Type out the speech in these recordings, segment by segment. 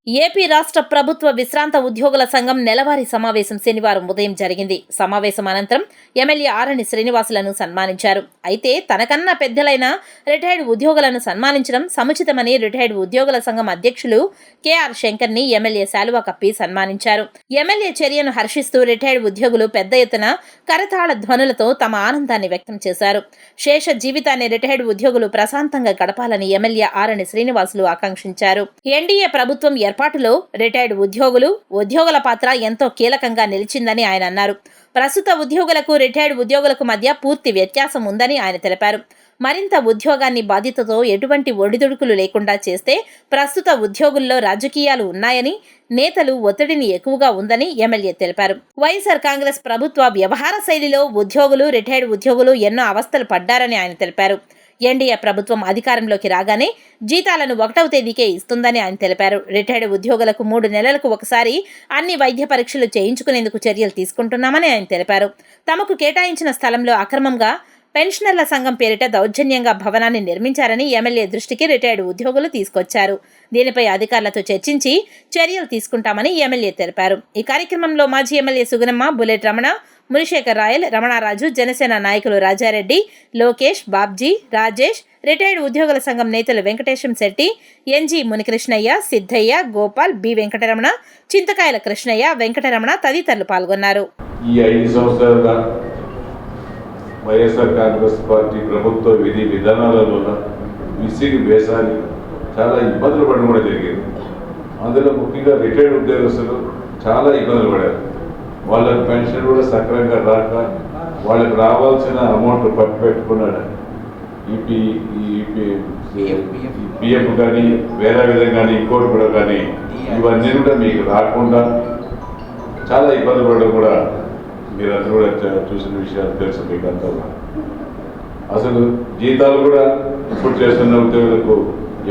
AP రాష్ట్ర ప్రభుత్వ విశ్రాంత ఉద్యోగుల సంఘం నెలవారీ సమావేశం శనివారం ఉదయం జరిగింది. సమావేశం అనంతరం ఎమ్మెల్యే ఆరణి శ్రీనివాసులను సన్మానించారు. అయితే తనకన్నా పెద్దలైన రిటైర్డ్ ఉద్యోగులను సన్మానించడం సముచితమని రిటైర్డ్ ఉద్యోగుల సంఘం అధ్యక్షులు కెఆర్ శంకర్ని ఎమ్మెల్యే శాలువా కప్పి సన్మానించారు. ఎమ్మెల్యే చర్యను హర్షిస్తూ రిటైర్డ్ ఉద్యోగులు పెద్ద ఎత్తున కరతాళ ధ్వనులతో తమ ఆనందాన్ని వ్యక్తం చేశారు. శేష జీవితాన్ని రిటైర్డ్ ఉద్యోగులు ప్రశాంతంగా గడపాలని ఎమ్మెల్యే ఆరణి శ్రీనివాసులు ఆకాంక్షించారు. ఎన్డీఏ ప్రభుత్వం ఏర్పాటులో రిటైర్డ్ ఉద్యోగుల పాత్ర ఎంతో కీలకంగా నిలిచిందని ఆయన అన్నారు. ప్రస్తుత ఉద్యోగులకు రిటైర్డ్ ఉద్యోగులకు మధ్య పూర్తి వ్యత్యాసం ఉందని ఆయన తెలిపారు. మరింత ఉద్యోగాన్ని బాధ్యతతో ఎటువంటి ఒడిదుడుకులు లేకుండా చేస్తే ప్రస్తుత ఉద్యోగుల్లో రాజకీయాలు ఉన్నాయని, నేతలు ఒత్తిడిని ఎక్కువగా ఉందని ఎమ్మెల్యే తెలిపారు. వైఎస్ఆర్ కాంగ్రెస్ ప్రభుత్వ వ్యవహార శైలిలో రిటైర్డ్ ఉద్యోగులు ఎన్నో అవస్థలు పడ్డారని ఆయన తెలిపారు. ఎన్డీఏ ప్రభుత్వం అధికారంలోకి రాగానే జీతాలను 1వ తేదీకే ఇస్తుందని ఆయన తెలిపారు. రిటైర్డ్ ఉద్యోగులకు 3 నెలలకు ఒకసారి అన్ని వైద్య పరీక్షలు చేయించుకునేందుకు చర్యలు తీసుకుంటున్నామని ఆయన తెలిపారు. తమకు కేటాయించిన స్థలంలో అక్రమంగా పెన్షనర్ల సంఘం పేరిట దౌర్జన్యంగా భవనాన్ని నిర్మించారని ఎమ్మెల్యే దృష్టికి రిటైర్డ్ ఉద్యోగులు తీసుకొచ్చారు. దీనిపై అధికారులతో చర్చించి చర్యలు తీసుకుంటామని ఎమ్మెల్యే తెలిపారు. ఈ కార్యక్రమంలో మాజీ ఎమ్మెల్యే సుగుణమ్మ, బుల్లెట్ రమణ, మునిశేఖర్ రాయల్, రమణారాజు, జనసేన నాయకులు రాజారెడ్డి, లోకేష్, బాబ్జీ, రాజేష్, రిటైర్డ్ ఉద్యోగుల సంఘం నేతలు వెంకటేశం శెట్టి, ఎన్జీ మునికృష్ణయ్య, సిద్ధయ్య, గోపాల్, బి వెంకటరమణ, చింతకాయల కృష్ణయ్య, వెంకటరమణ తదితరులు పాల్గొన్నారు. ఈ 5 సంవత్సరాలుగా వైఎస్ఆర్ కాంగ్రెస్ పార్టీ ప్రభుత్వ విధి విధానాలలో విసిగి వేసాలి చాలా ఇబ్బందులు పడడం కూడా జరిగింది. అందులో ముఖ్యంగా రిటైర్డ్ ఉద్యోగస్తులు చాలా ఇబ్బందులు పడారు. వాళ్ళకి పెన్షన్ కూడా సక్రమంగా రాక వాళ్ళకి రావాల్సిన అమౌంట్ పట్టు పెట్టుకున్నాడు. పిఎఫ్ కానీ వేరే విధంగా కానీ ఇంకోటి కూడా కానీ ఇవన్నీ కూడా మీకు రాకుండా చాలా ఇబ్బంది పడడం కూడా మీరందరూ కూడా చూసిన విషయాలు తెలుసు మీకు అంతా. అసలు జీతాలు కూడా ఇప్పుడు చేస్తున్న ఉద్యోగులకు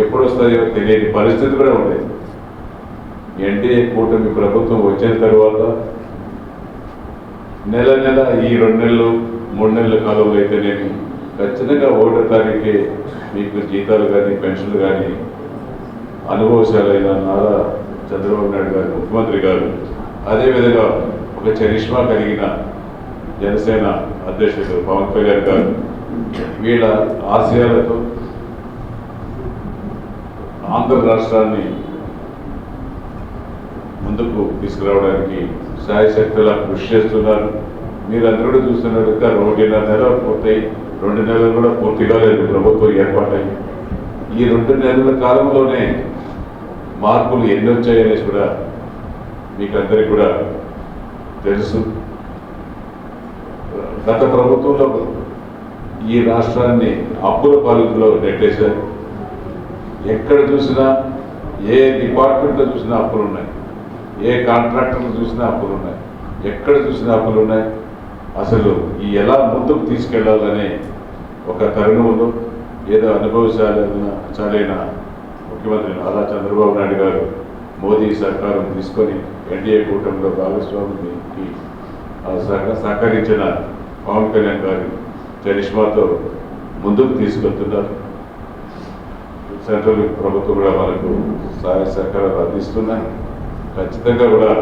ఎప్పుడు వస్తాయో తెలియని పరిస్థితి కూడా ఉండేది. ఎన్డీఏ కూటమి ప్రభుత్వం వచ్చిన తర్వాత నెల ఈ 2 నెలలు 3 నెలల కాలంలో అయితేనేమి ఖచ్చితంగా 1వ తారీఖే మీకు జీతాలు కానీ పెన్షన్లు కానీ అనుభవశాలైన నారా చంద్రబాబు నాయుడు గారు ముఖ్యమంత్రి గారు, అదేవిధంగా ఒక చరిష్మా కలిగిన జనసేన అధ్యక్షుడు పవన్ కళ్యాణ్ గారు వీళ్ళ ఆశయాలతో ఆంధ్ర రాష్ట్రాన్ని ముందుకు తీసుకురావడానికి శాయశక్తులా కృషి చేస్తున్నారు. మీరందరూ కూడా చూస్తున్నట్టుగా 1.5 నెలలు పూర్తయి 2 నెలలు కూడా పూర్తిగా లేదు ప్రభుత్వం ఏర్పాటై. ఈ 2 నెలల కాలంలోనే మార్పులు ఎన్ని వచ్చాయనేసి కూడా మీకు అందరికీ కూడా తెలుసు. గత ప్రభుత్వంలో ఈ రాష్ట్రాన్ని అప్పుల పాలనలో నెట్టేశారు. ఎక్కడ చూసినా ఏ డిపార్ట్మెంట్లో చూసినా అప్పులు ఉన్నాయి, ఏ కాంట్రాక్టర్లు చూసినా అప్పులు ఉన్నాయి, ఎక్కడ చూసినా అప్పులు ఉన్నాయి. అసలు ఈ ఎలా ముందుకు తీసుకెళ్లాలనే ఒక తరుణంలో ఏదో అనుభవశాలైన ముఖ్యమంత్రి నారా చంద్రబాబు నాయుడు గారు మోదీ సర్కారం తీసుకొని ఎన్డీఏ కూటమిలో భాగస్వామికి సహకరించిన పవన్ కళ్యాణ్ గారి చరిష్మాతో ముందుకు తీసుకెళ్తున్నారు. సెంట్రల్ ప్రభుత్వం కూడా మనకు సహాయ సహకారాలు అందిస్తున్నాయి. ఖచ్చితంగా కూడా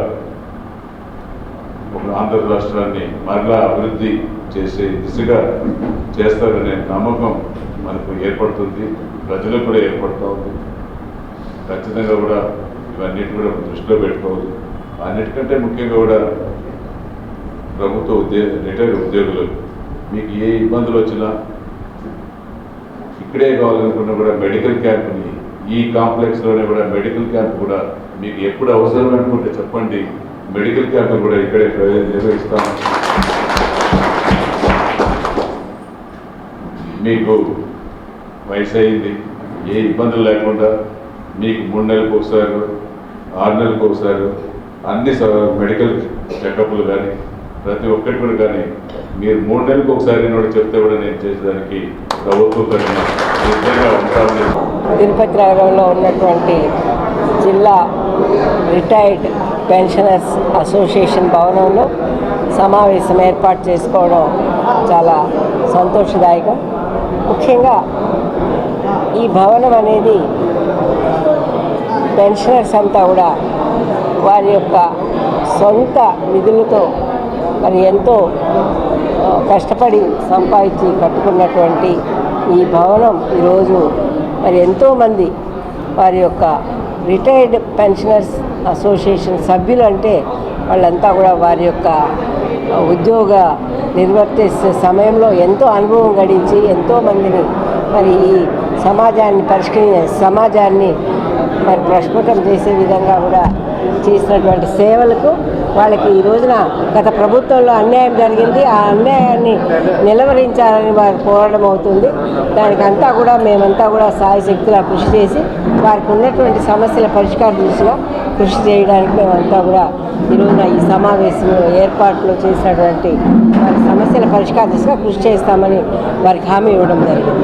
ఒక ఆంధ్ర రాష్ట్రాన్ని మరలా అభివృద్ధి చేసే దిశగా చేస్తారనే నమ్మకం మనకు ఏర్పడుతుంది, ప్రజలకు కూడా ఏర్పడుతూ ఉంది. ఖచ్చితంగా కూడా ఇవన్నిటి కూడా దృష్టిలో పెట్టుకోవాలి. అన్నిటికంటే ముఖ్యంగా కూడా ప్రభుత్వ రిటైర్డ్ ఉద్యోగులు మీకు ఏ ఇబ్బందులు వచ్చినా ఇక్కడే కావాలనుకున్నా కూడా మెడికల్ క్యాంప్ని ఈ కాంప్లెక్స్లోనే కూడా మెడికల్ క్యాంప్ కూడా మీకు ఎప్పుడు అవసరం అనుకుంటే చెప్పండి, మెడికల్ క్యాంప్ కూడా ఇక్కడే నిర్వహిస్తాం. మీకు వయసు అయింది, ఏ ఇబ్బందులు లేకుండా మీకు 3 నెలలకు ఒకసారి 6 నెలలకు ఒకసారి అన్ని మెడికల్ చెకప్లు కానీ ప్రతి ఒక్కటి కూడా కానీ మీరు 3 నెలలకు ఒకసారి కూడా చెప్తే కూడా నేను చేసేదానికి ప్రభుత్వం తరఫున నిజంగా ఉంటామని. తిరుపతి నగరంలో ఉన్నటువంటి జిల్లా రిటైర్డ్ పెన్షనర్స్ అసోసియేషన్ భవనంలో సమావేశం ఏర్పాటు చేసుకోవడం చాలా సంతోషదాయకం. ముఖ్యంగా ఈ భవనం అనేది పెన్షనర్స్ అంతా కూడా వారి యొక్క సొంత నిధులతో మరి ఎంతో కష్టపడి సంపాదించి కట్టుకున్నటువంటి ఈ భవనం ఈరోజు మరి ఎంతోమంది వారి యొక్క రిటైర్డ్ పెన్షనర్స్ అసోసియేషన్ సభ్యులు అంటే వాళ్ళంతా కూడా వారి యొక్క ఉద్యోగ నిర్వర్తించే సమయంలో ఎంతో అనుభవం గడించి ఎంతోమందిని మరి ఈ సమాజాన్ని మరి ప్రస్ఫుటం చేసే విధంగా కూడా చేసినటువంటి సేవలకు వాళ్ళకి ఈ రోజున గత ప్రభుత్వంలో అన్యాయం జరిగింది. ఆ అన్యాయాన్ని నిలవరించాలని వారు పోరాటం అవుతుంది. దానికంతా కూడా మేమంతా కూడా సాయశక్తిగా కృషి చేసి వారికి ఉన్నటువంటి సమస్యల పరిష్కార దిశగా కృషి చేయడానికి మేమంతా కూడా ఈరోజున ఈ సమావేశంలో ఏర్పాట్లు చేసినటువంటి వారి సమస్యల పరిష్కార దిశగా కృషి చేస్తామని వారికి హామీ ఇవ్వడం జరిగింది.